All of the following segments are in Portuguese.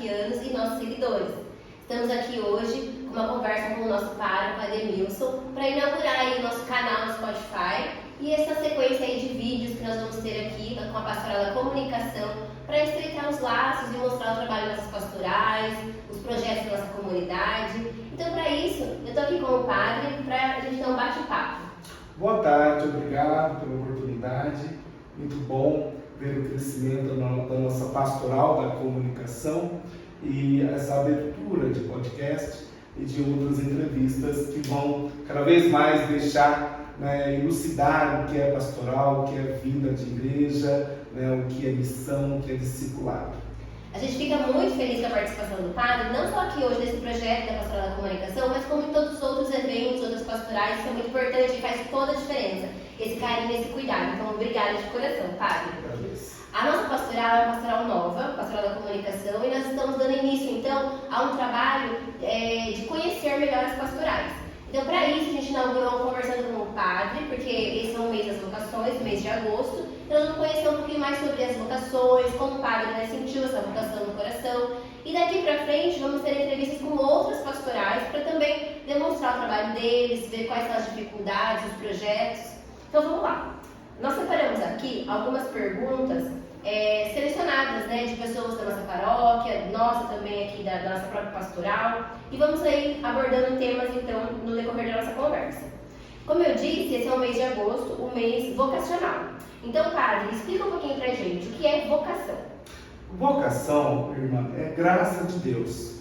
paroquianos e nossos seguidores. Estamos aqui hoje com uma conversa com o nosso pároco, Ademilson, para inaugurar aí o nosso canal no Spotify e essa sequência aí de vídeos que nós vamos ter aqui com a Pastoral da Comunicação para estreitar os laços e mostrar o trabalho das nossas pastorais, os projetos da nossa comunidade. Então, para isso, eu estou aqui com o padre para a gente dar um bate-papo. Boa tarde, obrigado pela oportunidade. Muito bom ver o crescimento da nossa pastoral da comunicação e essa abertura de podcast e de outras entrevistas que vão cada vez mais deixar, elucidar o que é pastoral, o que é vida de igreja, o que é missão, o que é discipulado. A gente fica muito feliz com a participação do padre, não só aqui hoje nesse projeto da Pastoral da Comunicação, mas como em todos os outros eventos, outras pastorais, que é muito importante e faz toda a diferença. Esse carinho, esse cuidado. Então, obrigada de coração, padre. A nossa pastoral é uma pastoral nova, Pastoral da Comunicação, e nós estamos dando início, então, a um trabalho de conhecer melhor as pastorais. Então, para isso, a gente inaugurou conversando com o padre, porque esse é o mês das vocações, mês de agosto. Então, nós vamos conhecer um pouquinho mais sobre as vocações, como o padre sentiu essa vocação no coração. E daqui para frente, vamos ter entrevistas com outras pastorais para também demonstrar o trabalho deles, ver quais são as dificuldades, os projetos. Então, vamos lá. Nós separamos aqui algumas perguntas selecionadas, de pessoas da nossa paróquia, nossa também aqui da nossa própria pastoral, e vamos aí abordando temas, então, no decorrer da nossa conversa. Como eu disse, esse é o mês de agosto, o mês vocacional. Então, padre, explica um pouquinho pra gente, o que é vocação? Vocação, irmã, é graça de Deus.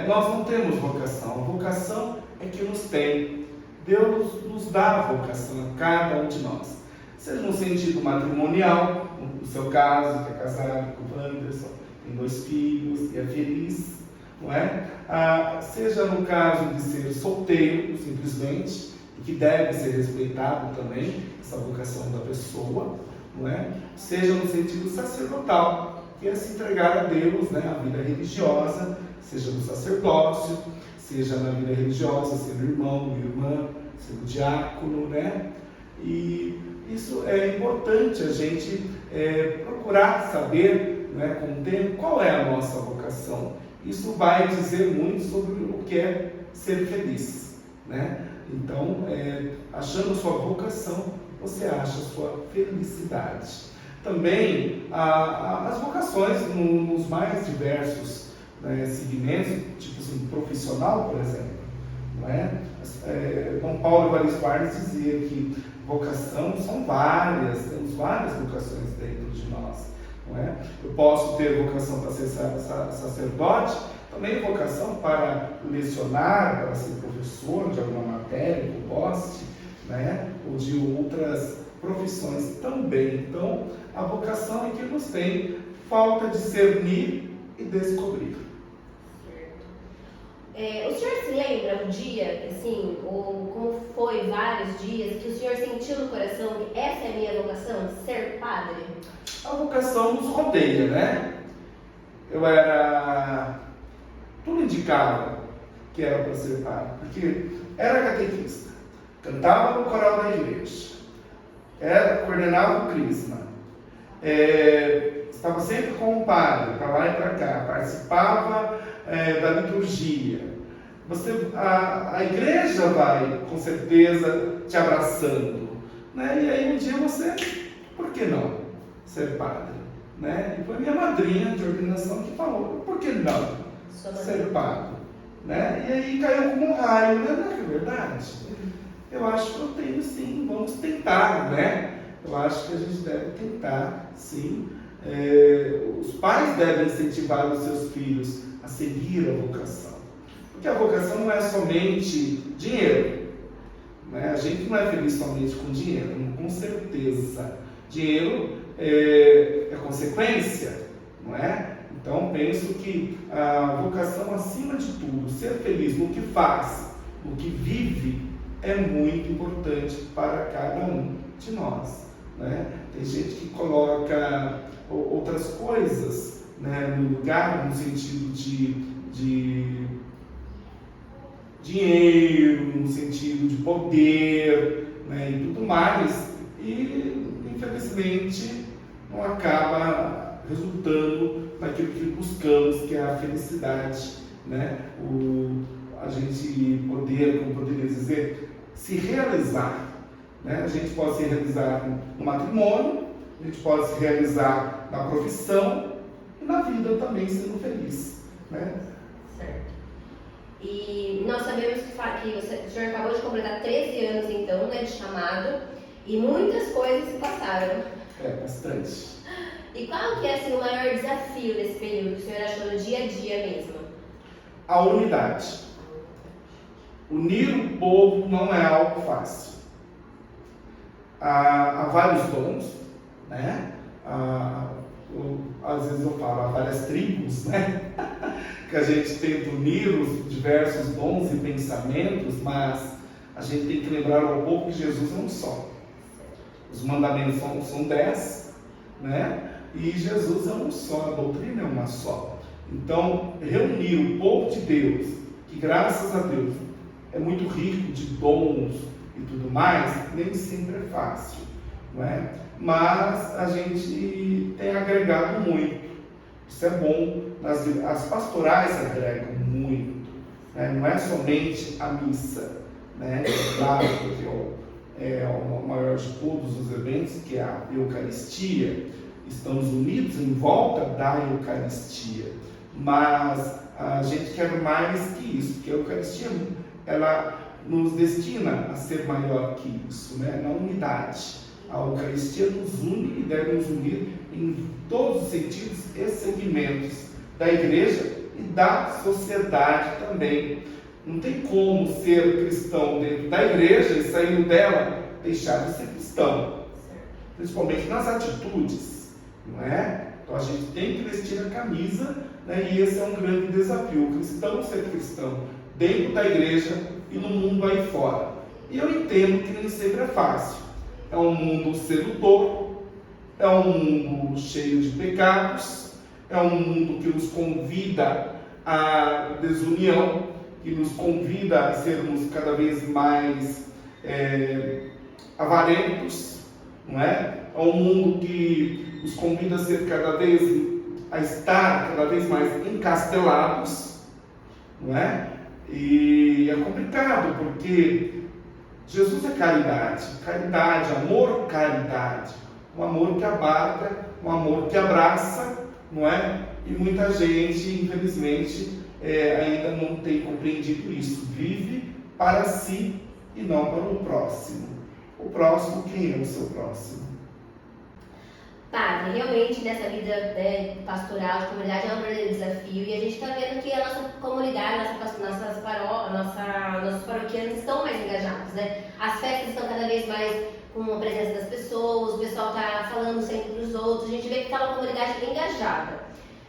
Nós não temos vocação, a vocação é que nos tem. Deus nos dá a vocação a cada um de nós. Seja no sentido matrimonial, no seu caso, que é casado com o Anderson, tem 2 filhos e é feliz, não é? Seja no caso de ser solteiro, simplesmente, e que deve ser respeitado também, essa vocação da pessoa, não é? Seja no sentido sacerdotal, que é se entregar a Deus, a vida religiosa, seja no sacerdócio, seja na vida religiosa, sendo irmão, irmã, sendo diácono, E isso é importante a gente procurar saber, com o tempo, qual é a nossa vocação. Isso vai dizer muito sobre o que é ser feliz, Então, achando sua vocação, você acha sua felicidade. Também, as vocações nos mais diversos segmentos, tipo assim, profissional, por exemplo, Dom Paulo Evaristo Arnes dizia que vocação são várias, temos várias vocações dentro de nós, Eu posso ter vocação para ser sacerdote, também vocação para lecionar, para ser professor de alguma matéria, que eu goste, ou de outras profissões também. Então, a vocação é que nos tem, falta discernir e descobrir. O senhor se lembra um dia, assim, ou como foi vários dias, que o senhor sentiu no coração que essa é a minha vocação, ser padre? A vocação nos rodeia, Tudo indicava que era para ser padre, porque era catequista, cantava no coral da igreja, coordenava o crisma, estava sempre com o padre, para lá e para cá, participava da liturgia. A igreja vai, com certeza, te abraçando, E aí um dia você, por que não ser padre? E foi minha madrinha de ordenação que falou, por que não ser padre? E aí caiu como um raio, não é verdade? Eu acho que eu tenho sim, vamos tentar, Eu acho que a gente deve tentar, sim. Os pais devem incentivar os seus filhos a seguir a vocação. Porque a vocação não é somente dinheiro. A gente não é feliz somente com dinheiro, com certeza. Dinheiro é consequência, Então, penso que a vocação, acima de tudo, ser feliz no que faz, no que vive, é muito importante para cada um de nós, Tem gente que coloca outras coisas, no lugar, no sentido de dinheiro, no sentido de poder, e tudo mais, e infelizmente não acaba resultando naquilo aquilo que buscamos, que é a felicidade, né? A gente poder, como poderia dizer, se realizar, né? A gente pode se realizar no matrimônio, a gente pode se realizar na profissão e na vida também sendo feliz, né? Certo. E nós sabemos que o senhor acabou de completar 13 anos, então, né, de chamado, e muitas coisas se passaram. Bastante. E qual que é assim, o maior desafio desse período que o senhor achou no dia a dia mesmo? A unidade. Unir o povo não é algo fácil. Há vários dons, né? Às vezes eu falo, há várias tribos, né? Que a gente tenta unir os diversos dons e pensamentos, mas a gente tem que lembrar ao povo que Jesus é um só. Os mandamentos são 10, né? E Jesus é um só, a doutrina é uma só. Então, reunir o povo de Deus, que graças a Deus é muito rico de dons e tudo mais, nem sempre é fácil, não é? Mas a gente tem agregado muito. Isso é bom. As pastorais agregam muito, né? Não é somente a missa, né? Claro, que é o maior de todos os eventos, que é a Eucaristia. Estamos unidos em volta da Eucaristia, mas a gente quer mais que isso, porque a Eucaristia ela nos destina a ser maior que isso, né? Na unidade. A Eucaristia nos une e deve nos unir em todos os sentidos e segmentos da igreja e da sociedade também. Não tem como ser cristão dentro da igreja e saindo dela deixar de ser cristão, principalmente nas atitudes, não é? Então a gente tem que vestir a camisa, né? E esse é um grande desafio, o cristão ser cristão dentro da igreja e no mundo aí fora. E eu entendo que nem sempre é fácil. É um mundo sedutor, é um mundo cheio de pecados, é um mundo que nos convida à desunião, que nos convida a sermos cada vez mais avarentos, não é? É um mundo que nos convida a estar cada vez mais encastelados, não é? E é complicado, porque Jesus é caridade, amor, caridade, um amor que abarca, um amor que abraça, não é? E muita gente, infelizmente, ainda não tem compreendido isso, vive para si e não para o próximo. O próximo, quem é o seu próximo? Padre, realmente nessa vida, né, pastoral, de comunidade é um verdadeiro desafio, e a gente está vendo que a nossa comunidade, nossos paroquianos estão mais engajados, né? As festas estão cada vez mais com a presença das pessoas, o pessoal está falando sempre dos outros, a gente vê que está uma comunidade bem engajada.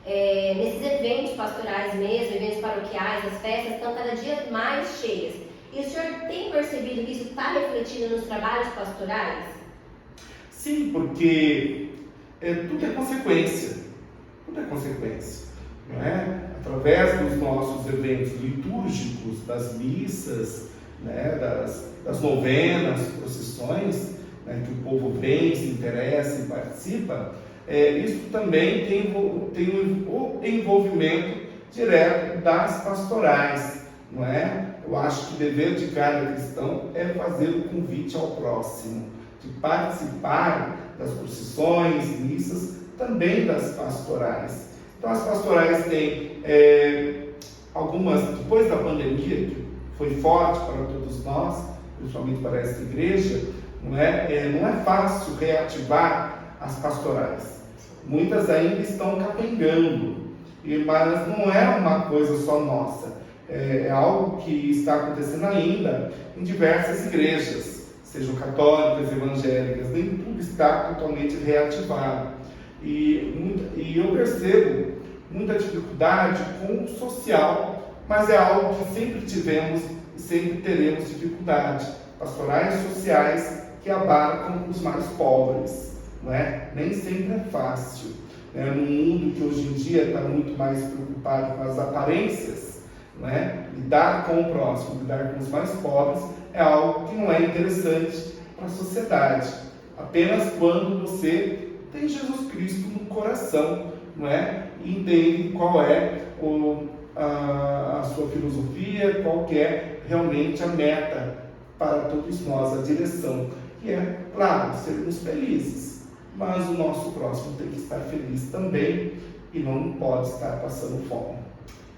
Nesses eventos pastorais mesmo, eventos paroquiais, as festas estão cada dia mais cheias. E o senhor tem percebido que isso está refletindo nos trabalhos pastorais? Sim, porque tudo é consequência, não é? Através dos nossos eventos litúrgicos, das missas, né, das novenas, procissões, né, que o povo vem, se interessa e participa, isso também tem o envolvimento direto das pastorais, não é? Eu acho que o dever de cada cristão é fazer o convite ao próximo, de participar das procissões, missas, também das pastorais. Então as pastorais têm algumas, depois da pandemia, que foi forte para todos nós, principalmente para esta igreja, não é fácil reativar as pastorais. Muitas ainda estão capengando, mas não é uma coisa só nossa, é algo que está acontecendo ainda em diversas igrejas, sejam católicas, evangélicas, nem tudo está totalmente reativado. E eu percebo muita dificuldade com o social, mas é algo que sempre tivemos e sempre teremos dificuldade. Pastorais sociais que abarcam os mais pobres, não é? Nem sempre é fácil. Né? Num mundo que hoje em dia está muito mais preocupado com as aparências, não é? Lidar com o próximo, lidar com os mais pobres é algo que não é interessante para a sociedade. Apenas quando você tem Jesus Cristo no coração, não é? E entende qual é a sua filosofia, qual que é realmente a meta para todos nós, a direção, que é, claro, sermos felizes, mas o nosso próximo tem que estar feliz também e não pode estar passando fome.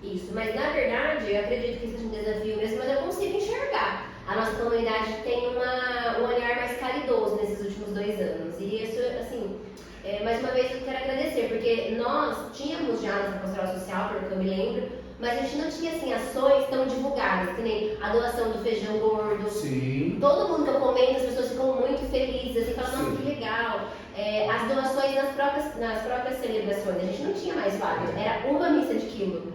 Isso, mas na verdade, eu acredito que seja um desafio mesmo, mas eu consigo enxergar. A nossa comunidade tem um olhar mais caridoso nesses últimos 2 anos. E isso, assim, mais uma vez eu quero agradecer, porque nós tínhamos já nossa pastoral social, porque eu me lembro, mas a gente não tinha, assim, ações tão divulgadas, que nem a doação do feijão gordo. Sim. Todo mundo que eu comento, as pessoas ficam muito felizes, assim, falam, nossa, que legal. As doações nas próprias celebrações, a gente não tinha mais várias, era uma missa de quilo.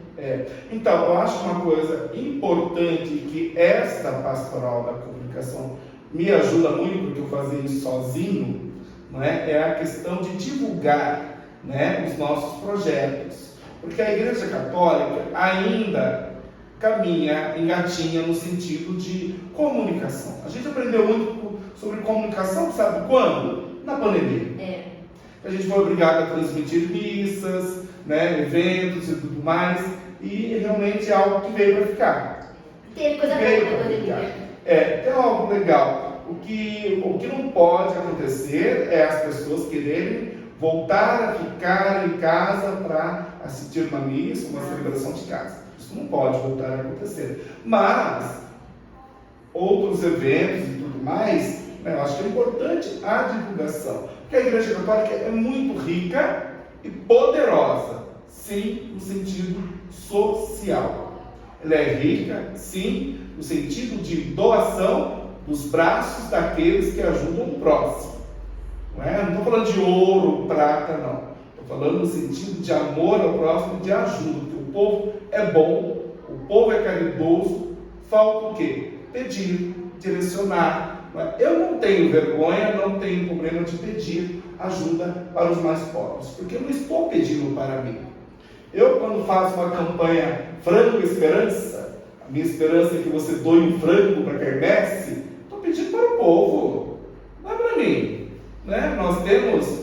Então, eu acho uma coisa importante que esta pastoral da comunicação me ajuda muito, porque eu fazia isso sozinho, não é? É a questão de divulgar, né, os nossos projetos. Porque a Igreja Católica ainda caminha, engatinha no sentido de comunicação. A gente aprendeu muito sobre comunicação, sabe quando? Na pandemia. A gente foi obrigado a transmitir missas, né, eventos e tudo mais, e realmente é algo que veio para ficar. Teve coisa boa na pandemia. É algo legal. O que não pode acontecer é as pessoas quererem voltar a ficar em casa para assistir uma missa, uma celebração de casa. Isso não pode voltar a acontecer. Mas outros eventos e tudo mais, né, eu acho que é importante a divulgação. Porque a Igreja Católica é muito rica e poderosa, sim, no sentido social. Ela é rica, sim, no sentido de doação dos braços daqueles que ajudam o próximo. Não estou falando de ouro, prata, não. Estou falando no sentido de amor ao próximo, de ajuda. Porque o povo é bom, o povo é caridoso, falta o quê? Pedir, direcionar. Eu não tenho vergonha, não tenho problema de pedir ajuda para os mais pobres, porque eu não estou pedindo para mim. Eu, quando faço uma campanha Frango Esperança, a minha esperança é que você doe um frango para a quermesse, estou pedindo para o povo, não é para mim. Né? Nós temos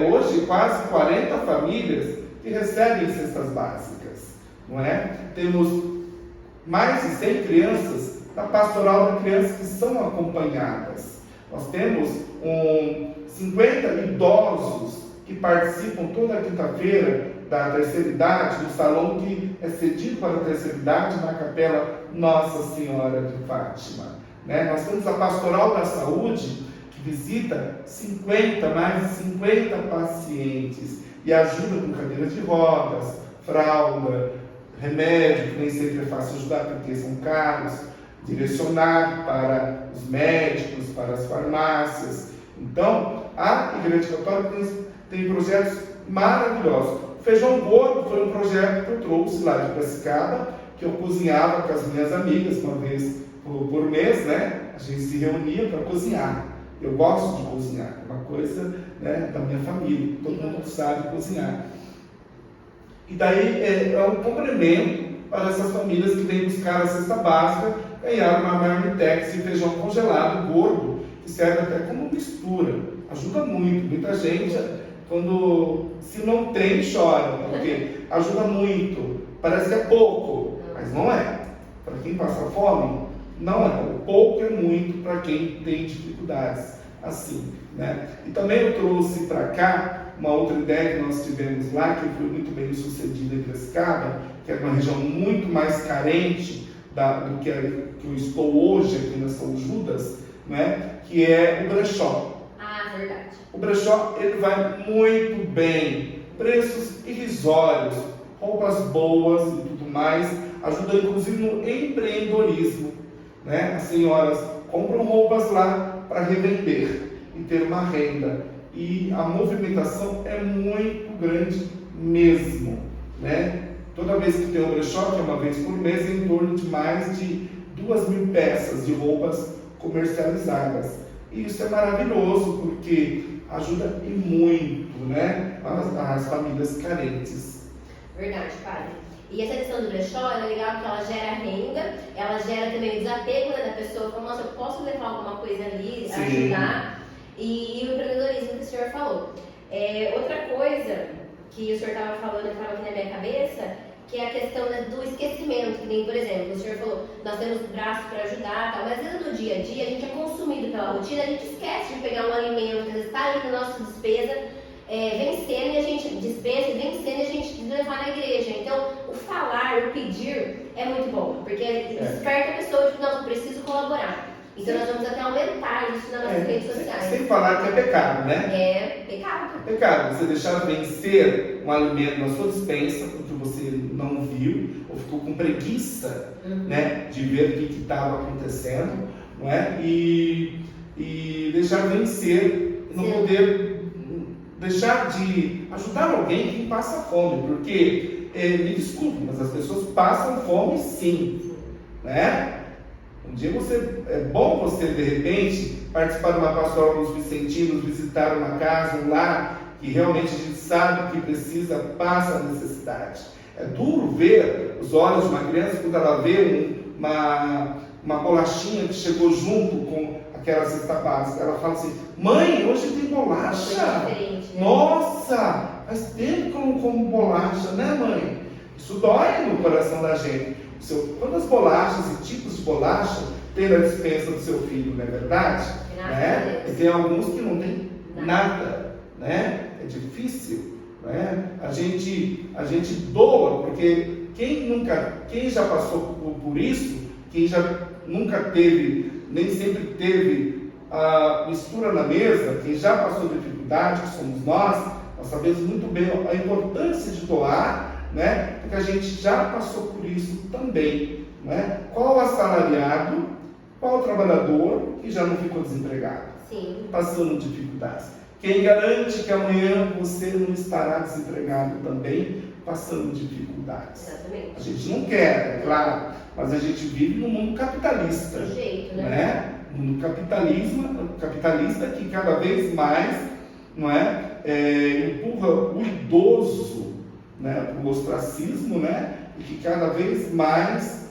hoje quase 40 famílias que recebem cestas básicas. Não é? Temos mais de 100 crianças da pastoral de crianças que são acompanhadas. Nós temos 50 idosos que participam toda quinta-feira da terceira idade, no salão que é cedido para a terceira idade, na capela Nossa Senhora de Fátima. Né? Nós temos a pastoral da saúde, que visita mais de 50 pacientes e ajuda com cadeiras de rodas, fralda, remédio, que nem sempre é fácil ajudar porque são caros, direcionar para os médicos, para as farmácias. Então, a Igreja Católica tem projetos maravilhosos. O feijão gordo foi um projeto que eu trouxe lá de Piracicaba, que eu cozinhava com as minhas amigas uma vez por mês, né? A gente se reunia para cozinhar. Eu gosto de cozinhar, é uma coisa, né, da minha família, todo mundo sabe cozinhar. E daí é um complemento para essas famílias que vêm buscar a cesta básica, ganhar uma marmitex de feijão congelado, gordo, que serve até como mistura. Ajuda muito, muita gente, quando se não tem, chora, porque ajuda muito. Parece que é pouco, mas não é. Para quem passa fome, não é. O pouco é muito para quem tem dificuldades, assim, né? E também eu trouxe para cá uma outra ideia que nós tivemos lá, que foi muito bem sucedida em Piracicaba, que é uma região muito mais carente do que eu estou hoje aqui na São Judas, né? Que é o brechó. Ah, verdade. O brechó, ele vai muito bem, preços irrisórios, roupas boas e tudo mais, ajuda inclusive no empreendedorismo, né? As senhoras compram roupas lá para revender e ter uma renda, e a movimentação é muito grande mesmo, né? Toda vez que tem um brechó, que é uma vez por mês, em torno de mais de 2.000 peças de roupas comercializadas. E isso é maravilhoso, porque ajuda e muito, né, as famílias carentes. Verdade, padre. E essa questão do brechó é legal porque ela gera renda, ela gera também o desapego, né, da pessoa, como, nossa, eu posso levar alguma coisa ali, Sim. ajudar, e o empreendedorismo que o senhor falou. Outra coisa que o senhor estava falando, que estava aqui na minha cabeça, que é a questão do esquecimento, que nem, por exemplo, o senhor falou, nós temos braços para ajudar, tal, mas às vezes no dia a dia a gente é consumido pela rotina, a gente esquece de pegar um alimento, às vezes está ali na nossa despesa, vencendo e a gente despesa, vencendo e a gente levar na igreja. Então, o falar, o pedir é muito bom, porque desperta a pessoa de, não, eu preciso colaborar. Então nós vamos até aumentar isso nas nossas redes sociais. Sem falar que é pecado, né? É pecado. É pecado. Você deixar vencer um alimento na sua despensa porque você não viu ou ficou com preguiça, né, de ver o que estava acontecendo, não é? E deixar vencer, não poder deixar de ajudar alguém que passa fome, porque, me desculpe, mas as pessoas passam fome sim, né? Um dia é bom você, de repente, participar de uma pastoral dos vicentinos, visitar uma casa, um lar, que realmente a gente sabe que precisa, passa a necessidade. É duro ver os olhos de uma criança quando ela vê uma bolachinha que chegou junto com aquela cesta básica. Ela fala assim, mãe, hoje tem bolacha. Né? Nossa, faz tempo que eu não como bolacha, né, mãe? Isso dói no coração da gente. Quantas bolachas e tipos de bolacha tem na dispensa do seu filho, não é verdade? Né? E tem alguns que não tem nada, né? É difícil, né? A gente doa, porque quem já passou por isso, quem já nunca teve, nem sempre teve a mistura na mesa, quem já passou dificuldade, que somos nós sabemos muito bem a importância de doar, né? Porque a gente já passou por isso também, né? Qual assalariado, qual trabalhador que já não ficou desempregado? Sim. Passando dificuldades. Quem garante que amanhã você não estará desempregado também, passando dificuldades? Exatamente. A gente não quer, é claro, mas a gente vive num mundo capitalista. Do jeito, né? Um mundo capitalista que cada vez mais, não é, empurra o idoso, né, para o ostracismo, né, e que cada vez mais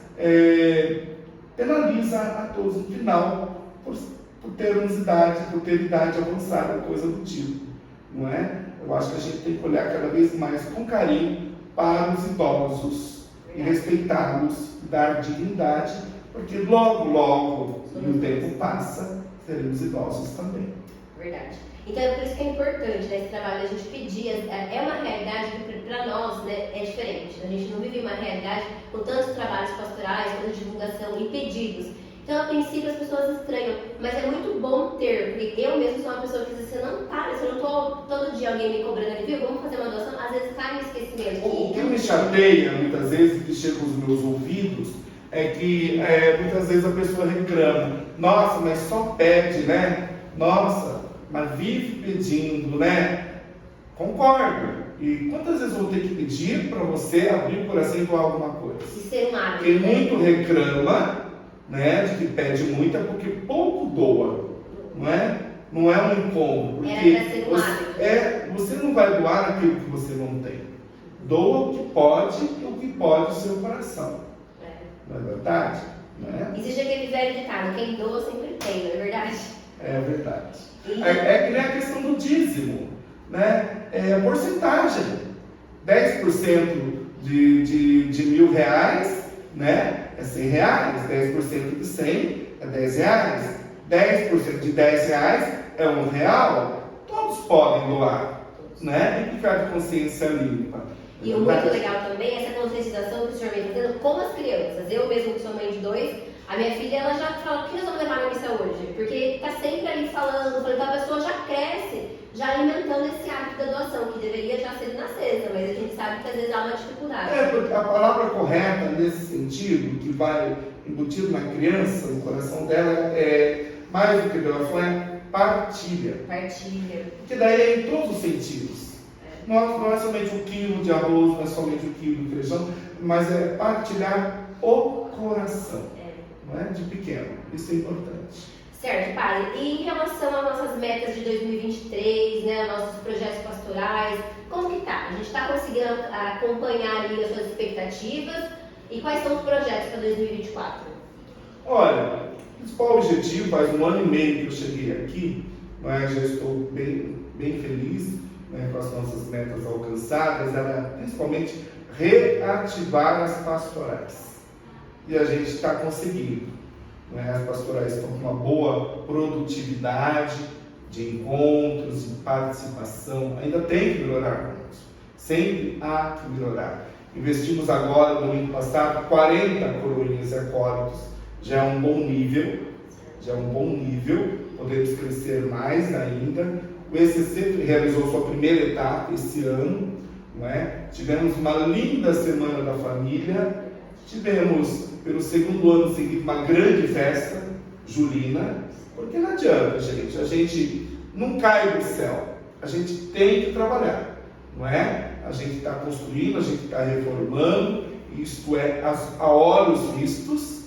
penaliza a todos no final por termos idade, por ter idade avançada, coisa do tipo, não é? Eu acho que a gente tem que olhar cada vez mais com carinho para os idosos e respeitá-los, dar dignidade, porque logo, e o tempo passa, seremos idosos também. Verdade. Então é por isso que é importante, né, esse trabalho, a gente pedir, é uma realidade que para nós, né, é diferente. A gente não vive uma realidade com tantos trabalhos pastorais, tanta divulgação e pedidos. Então, a princípio, as pessoas estranham, mas é muito bom ter, porque eu mesmo sou uma pessoa que você não para, se eu não estou todo dia alguém me cobrando ali, viu, vamos fazer uma doação, às vezes cai no esquecimento. O que me chateia, muitas vezes, que chega aos meus ouvidos, é que muitas vezes a pessoa reclama, nossa, mas só pede, né? Nossa, mas vive pedindo, né? Concordo. E quantas vezes eu vou ter que pedir para você abrir o coração e doar alguma coisa? De ser um hábito. Quem muito reclama, né, de que pede muito, é porque pouco doa, não é? Não é um incômodo. Porque era para ser um hábito. Você não vai doar aquilo que você não tem. Doa o que pode e o que pode o seu coração. Não é verdade? Não é? Existe aquele velho ditado, quem doa sempre tem, não é verdade? É verdade. É que nem a questão do dízimo, né? É a porcentagem. 10% de R$1.000, né? É R$100. 10% de 100 é R$10. 10% de R$10 é R$1. Todos podem doar, né? E ficar de consciência limpa. E o muito legal também é essa conscientização que o senhor vem fazendo com as crianças. Eu mesmo que sou mãe de 2, a minha filha ela já fala, o que nós vamos levar na missa hoje? Porque está sempre ali falando, então a pessoa já cresce, já alimentando esse hábito da doação, que deveria já ser na sexta, mas a gente sabe que às vezes há uma dificuldade. Porque a palavra correta nesse sentido, que vai embutido na criança, no coração dela, é mais do que doação, é partilha. Partilha. Porque daí é em todos os sentidos. Não é somente um quilo de arroz, não é somente um quilo de feijão, mas é partilhar o coração, não é? De pequeno. Isso é importante. Certo, padre. E em relação às nossas metas de 2023, né, nossos projetos pastorais, como que tá? A gente está conseguindo acompanhar ali as suas expectativas e quais são os projetos para 2024? Olha, o principal objetivo, faz 1 ano e meio que eu cheguei aqui, mas já estou bem feliz, né, com as nossas metas alcançadas, era principalmente reativar as pastorais. E a gente está conseguindo. Né? As pastorais estão com uma boa produtividade de encontros, de participação. Ainda tem que melhorar muito. Sempre há que melhorar. Investimos agora, no ano passado, 40 coroinhas e acólitos. Já é um bom nível. Podemos crescer mais ainda. O ECC realizou sua primeira etapa esse ano. Não é? Tivemos uma linda Semana da Família. Tivemos, pelo segundo ano seguido, uma grande festa julina. Porque não adianta, gente. A gente não cai do céu. A gente tem que trabalhar. Não é? A gente está construindo, a gente está reformando. Isto é a olhos vistos.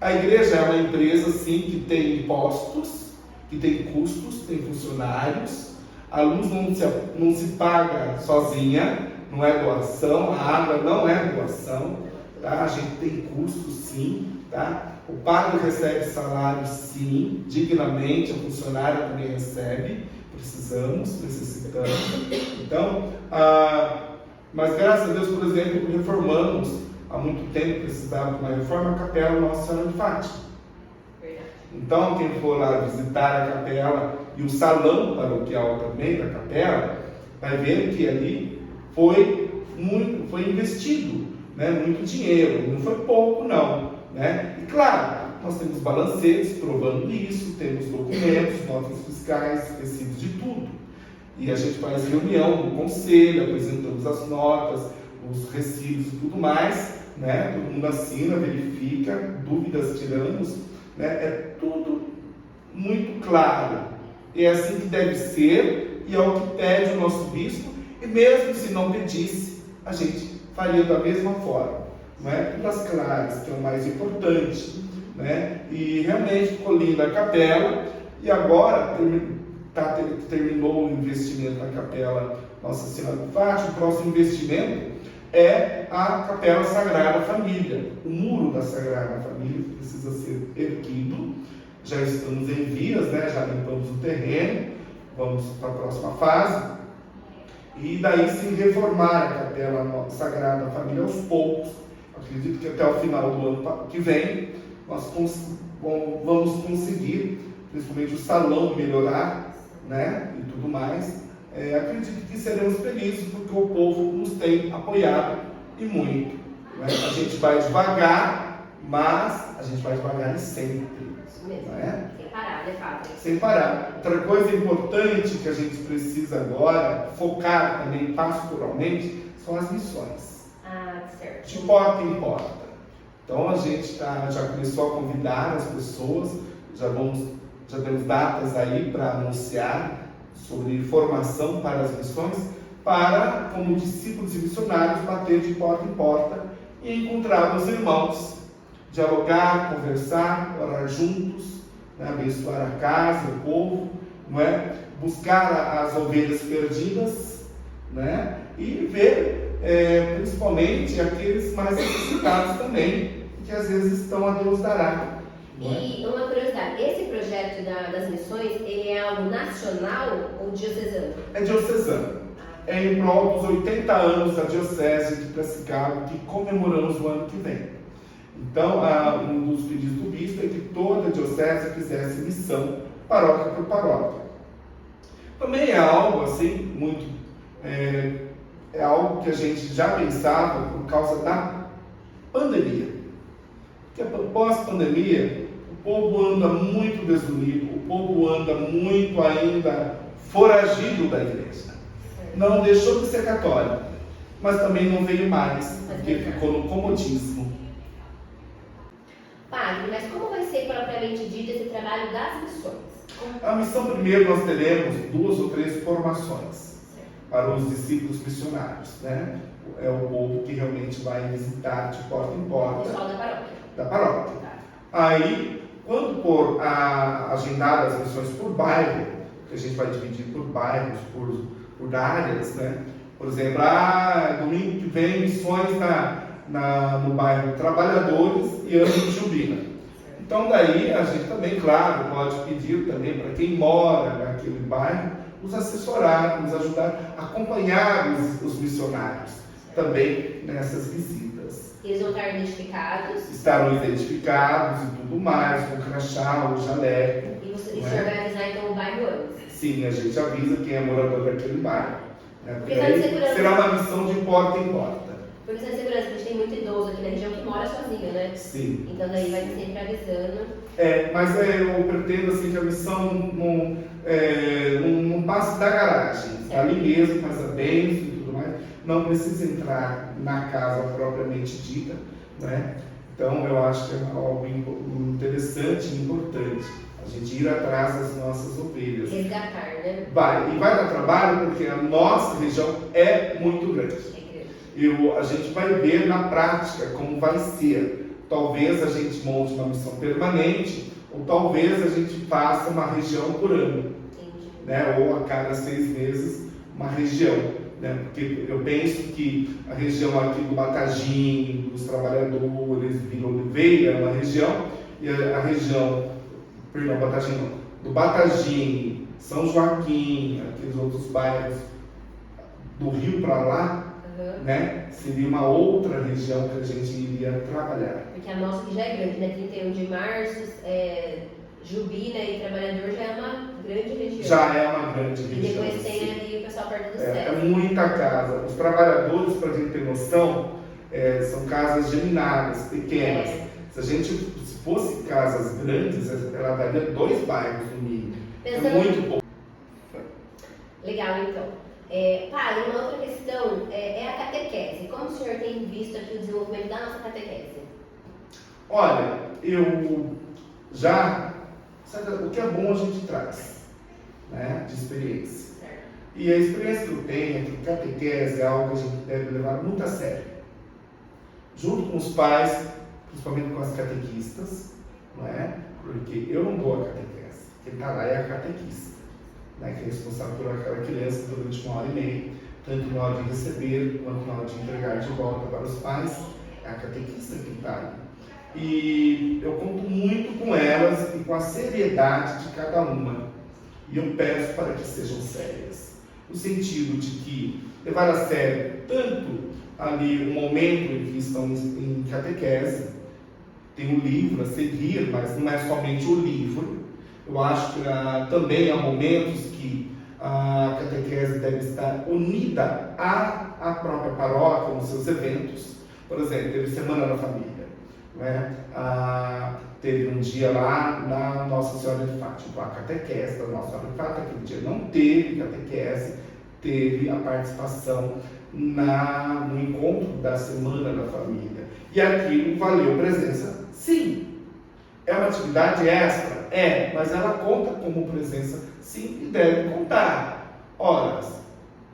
A igreja é uma empresa, sim, que tem impostos, que tem custos, tem funcionários. A luz não se paga sozinha, não é doação. A água não é doação, tá? A gente tem custos, sim, tá? O padre recebe salário, sim, dignamente. A funcionária também recebe. Necessitamos. Então, mas graças a Deus, por exemplo, reformamos. Há muito tempo precisava de uma reforma, a Capela Nossa Senhora de Fátima. Então, quem for lá visitar a capela e o salão paroquial também da capela, vai ver que ali foi investido, né, muito dinheiro, não foi pouco não. Né? E claro, nós temos balancetes provando isso, temos documentos, notas fiscais, recibos de tudo. E a gente faz reunião do conselho, apresentamos as notas, os recibos e tudo mais, né? Todo mundo assina, verifica, dúvidas tiramos, né? É tudo muito claro. E é assim que deve ser, e é o que pede o nosso bispo, e mesmo se não pedisse, a gente faria da mesma forma. Não é? Tudo às claras, que é o mais importante. Né? E realmente ficou linda a capela, e agora terminou o investimento na capela Nossa Senhora de Fátima. O próximo investimento é a Capela Sagrada Família, o muro da Sagrada Família, que precisa ser erguido. Já estamos em vias, né? Já limpamos o terreno, vamos para a próxima fase, e daí sim reformar a Capela Sagrada Família aos poucos. Acredito que até o final do ano que vem nós vamos conseguir, principalmente o salão, melhorar, né, e tudo mais. Acredito que seremos felizes porque o povo nos tem apoiado e muito. Né? A gente vai devagar, mas a gente vai devagar e sempre. Isso mesmo, né? Sem parar, de fato. Sem parar. Outra coisa importante que a gente precisa agora focar também pastoralmente são as missões. Certo. De porta em porta. Então a gente já começou a convidar as pessoas, já temos datas aí para anunciar sobre formação para as missões, para, como discípulos e missionários, bater de porta em porta e encontrar os irmãos, dialogar, conversar, orar juntos, né, abençoar a casa, o povo, não é? Buscar as ovelhas perdidas, né? E ver principalmente aqueles mais necessitados também, que às vezes estão a Deus dará. E uma curiosidade, esse projeto das missões, ele é algo nacional ou diocesano? É diocesano. É em prol dos 80 anos da Diocese de Piracicaba, que comemoramos o ano que vem. Então, um dos pedidos do bispo é que toda a diocese fizesse missão, paróquia por paróquia. Também é algo assim, muito... É algo que a gente já pensava por causa da pandemia. Porque pós-pandemia, o povo anda muito desunido, o povo anda muito ainda foragido da igreja. Não deixou de ser católico, mas também não veio mais, porque ficou no comodismo. Padre, mas como vai ser propriamente dito esse trabalho das missões? A missão, primeiro, nós teremos 2 ou 3 formações para os discípulos missionários, né? É o povo que realmente vai visitar de porta em porta. O pessoal da paróquia. Da paróquia. Tá. Aí, quando for agendar as missões por bairro, que a gente vai dividir por bairros, por áreas, né? Por exemplo, domingo que vem, missões no bairro Trabalhadores e Ano de Jubina. Então daí a gente também, claro, pode pedir também para quem mora naquele bairro, nos assessorar, nos ajudar a acompanhar os missionários também nessas visitas. Eles vão estar identificados. Estarão identificados e tudo mais, com o crachá, o jaleco. E se organizar então o bairro antes. Sim, a gente avisa quem é morador daquele bairro. Né? Porque Porque aí será uma missão de porta em porta. Porque questão de segurança, a gente tem muito idoso aqui na região que mora sozinho, né? Sim. Então daí vai sempre avisando. Mas eu pretendo assim, que a missão não passe da garagem. Está ali mesmo, faz a bênção e tudo mais. Não precisa entrar na casa propriamente dita. Né? Então eu acho que é algo interessante e importante. A gente ir atrás das nossas ovelhas. Resgatar, né? Vai dar trabalho porque a nossa região é muito grande. A gente vai ver na prática como vai ser. Talvez a gente monte uma missão permanente, ou talvez a gente faça uma região por ano. Né? Ou a cada 6 meses, uma região. Né? Porque eu penso que a região aqui do Batagim, dos trabalhadores, Vila Oliveira, é uma região, e a região, perdão, Batagim não, do Batagim, São Joaquim, aqueles outros bairros do Rio para lá, né? Seria uma outra região que a gente iria trabalhar. Porque a nossa que já é grande, né? 31 de março, Jubi, né? E Trabalhador já é uma grande região. Já é uma grande região. E depois tem ali o pessoal perto do céu. É muita casa. Os trabalhadores, para a gente ter noção, são casas geminadas, pequenas. Se fosse casas grandes, ela daria 2 bairros no mínimo. É muito pouco. Legal, então. Padre, uma outra questão é a catequese. Como o senhor tem visto aqui o desenvolvimento da nossa catequese? Olha, o que é bom a gente traz, né, de experiência. Certo. E a experiência que eu tenho é que catequese é algo que a gente deve levar muito a sério. Junto com os pais, principalmente com as catequistas, não é? Porque eu não dou a catequese, quem está lá é a catequista. Né, que é responsável por aquela criança durante 1h30, tanto na hora de receber quanto na hora de entregar de volta para os pais, é a catequista que está ali. E eu conto muito com elas e com a seriedade de cada uma. E eu peço para que sejam sérias, no sentido de que levar a sério tanto ali o momento em que estão em catequese, tem um livro a seguir, mas não é somente o livro. Eu acho que também há momentos que a catequese deve estar unida à própria paróquia, nos seus eventos. Por exemplo, teve Semana da Família. Né? Teve um dia lá na Nossa Senhora de Fátima, a catequese da Nossa Senhora de Fátima. Aquele dia não teve catequese, teve a participação no encontro da Semana da Família. E aquilo valeu presença? Sim. É uma atividade extra? Mas ela conta como presença, sim, e deve contar horas.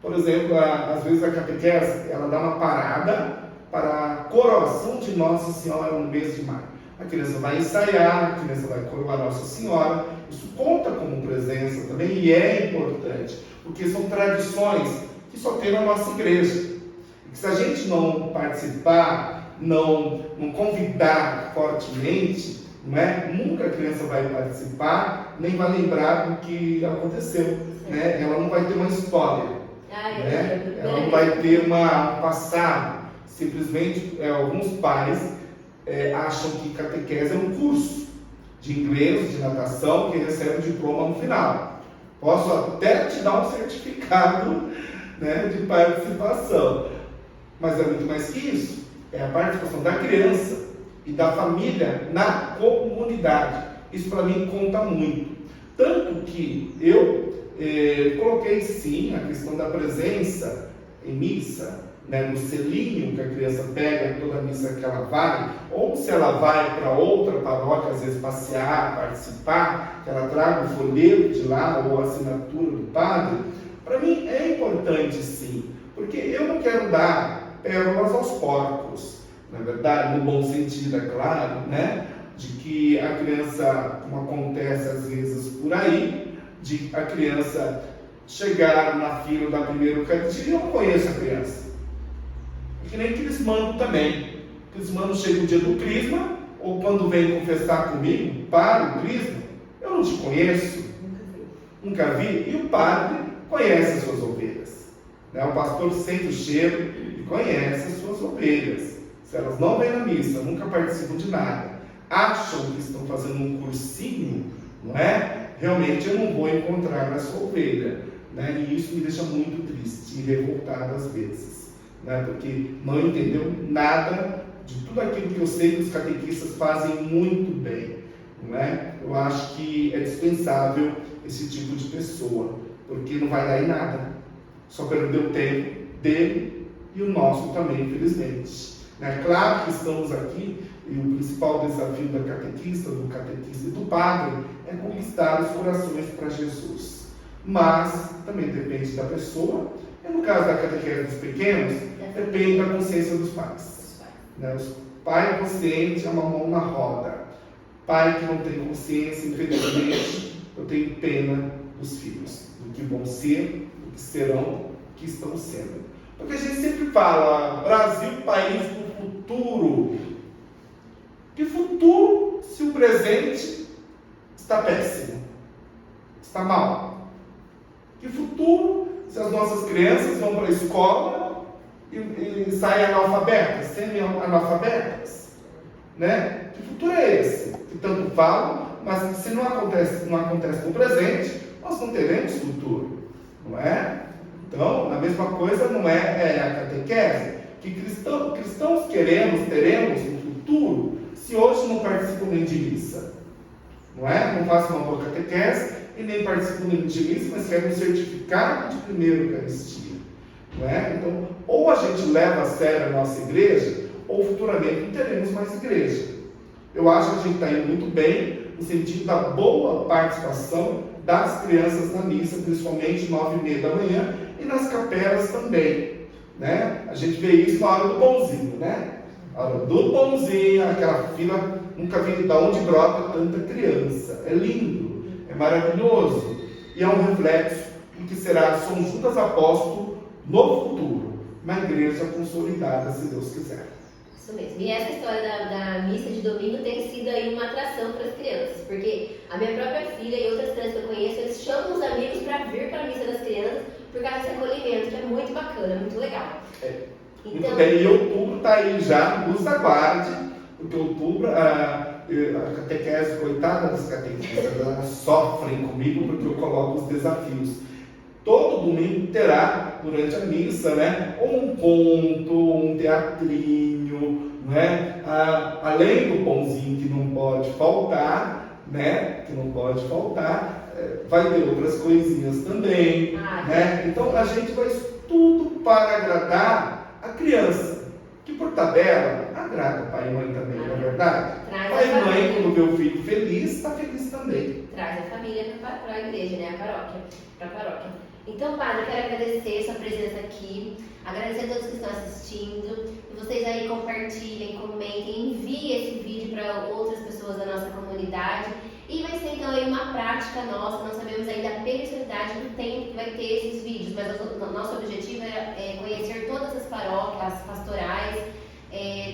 Por exemplo, às vezes a catequese, ela dá uma parada para a coroação de Nossa Senhora no mês de maio. A criança vai ensaiar, a criança vai coroar Nossa Senhora, isso conta como presença também e é importante, porque são tradições que só tem na nossa igreja. E que se a gente não participar, não convidar fortemente, nunca a criança vai participar, nem vai lembrar do que aconteceu. Né? Ela não vai ter uma história. Né? Ela não vai ter um passado. Simplesmente, alguns pais acham que catequese é um curso de inglês, de natação, que recebe o diploma no final. Posso até te dar um certificado, né, de participação. Mas é muito mais que isso. É a participação da criança e da família na comunidade. Isso para mim conta muito. Tanto que eu coloquei sim a questão da presença em missa, né, no selinho que a criança pega toda a missa que ela vai, ou se ela vai para outra paróquia, às vezes passear, participar, que ela traga o folheto de lá ou a assinatura do padre. Para mim é importante sim, porque eu não quero dar pérolas aos porcos. Na verdade, no bom sentido, é claro, né? De que a criança, como acontece às vezes por aí, de a criança chegar na fila da primeira Eucaristia e eu não conheço a criança. É que nem crismando também. Crismando chega o dia do crisma, ou quando vem confessar comigo, para o crisma, eu não te conheço, nunca vi, e o padre conhece as suas ovelhas. Né? O pastor sente o cheiro e conhece as suas ovelhas. Se elas não vêm na missa, nunca participam de nada, acham que estão fazendo um cursinho, não é? Realmente eu não vou encontrar a sua ovelha. Né? E isso me deixa muito triste e revoltado às vezes. Né? Porque não entendeu nada de tudo aquilo que eu sei que os catequistas fazem muito bem. Não é? Eu acho que é dispensável esse tipo de pessoa, porque não vai dar em nada. Só perdeu o tempo dele e o nosso também, infelizmente. É claro que estamos aqui e o principal desafio da catequista, do catequista e do padre é conquistar os corações para Jesus. Mas também depende da pessoa. E no caso da catequese dos pequenos, depende da consciência dos pais. Né? O pai consciente é uma mão na roda. Pai que não tem consciência, infelizmente, eu tenho pena dos filhos, do que vão ser, do que serão, do que estão sendo. Porque a gente sempre fala, Brasil, país do futuro. Que futuro se o presente está péssimo, está mal? Que futuro se as nossas crianças vão para a escola e saem analfabetas, semi-analfabetas? Né? Que futuro é esse? Que tanto falam, mas que se não acontece no presente, nós não teremos futuro, não é? Então, a mesma coisa não é a catequese, que cristãos teremos um futuro, se hoje não participam nem de missa, não é? Não façam uma boa catequese e nem participam nem de missa, mas querem um certificado de primeira Eucaristia, não é? Então, ou a gente leva a sério a nossa igreja, ou futuramente não teremos mais igreja. Eu acho que a gente está indo muito bem no sentido da boa participação das crianças na missa, principalmente 9h30 da manhã, e nas capelas também. Né? A gente vê isso na hora do bonzinho, né? A hora do bonzinho, aquela fila, nunca vi de onde brota tanta criança. É lindo, é maravilhoso, e é um reflexo do que será São Judas Apóstolo no futuro, uma igreja consolidada, se Deus quiser. Isso mesmo. E essa história da missa de domingo tem sido aí uma atração para as crianças, porque a minha própria filha e outras crianças que eu conheço, eles chamam os amigos para vir para a missa das crianças por causa desse acolhimento, que é muito bacana, muito legal. Muito bem, e outubro está aí já, nos aguarde, porque outubro, a catequese, coitada das catequistas, elas sofrem comigo porque eu coloco os desafios. Todo domingo terá, durante a missa, né, um conto, um teatrinho, né, além do pãozinho que não pode faltar, né, vai ter outras coisinhas também, né? Então a gente faz tudo para agradar a criança, que por tabela agrada pai e mãe também, não é verdade? Pai e mãe, quando vê o filho feliz, está feliz também. Traz a família para a igreja, né, para a paróquia. Então, padre, eu quero agradecer sua presença aqui, agradecer a todos que estão assistindo, e vocês aí compartilhem, comentem, enviem esse vídeo para outras pessoas da nossa comunidade, e vai ser então aí uma prática nossa. Não sabemos ainda a periodicidade do tempo que vai ter esses vídeos, mas o nosso objetivo é conhecer todas as paróquias, as pastorais,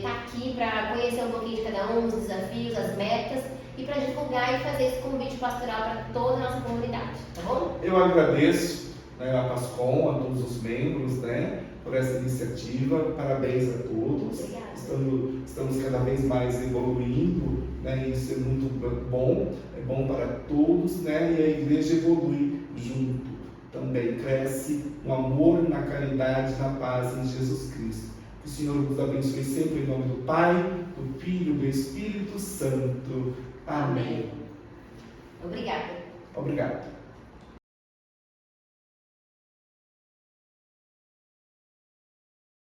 tá aqui para conhecer um pouquinho de cada um, os desafios, as metas, e para divulgar e fazer esse convite pastoral para toda a nossa comunidade, tá bom? Eu agradeço, né, a Pascom, a todos os membros, né, por essa iniciativa. Parabéns a todos. Obrigada. Estamos cada vez mais evoluindo, né, e isso é muito bom, é bom para todos, né, e a igreja evolui junto também, cresce no amor, na caridade, na paz em Jesus Cristo. Que o Senhor nos abençoe sempre em nome do Pai, do Filho e do Espírito Santo. Amém. Obrigada. Obrigado.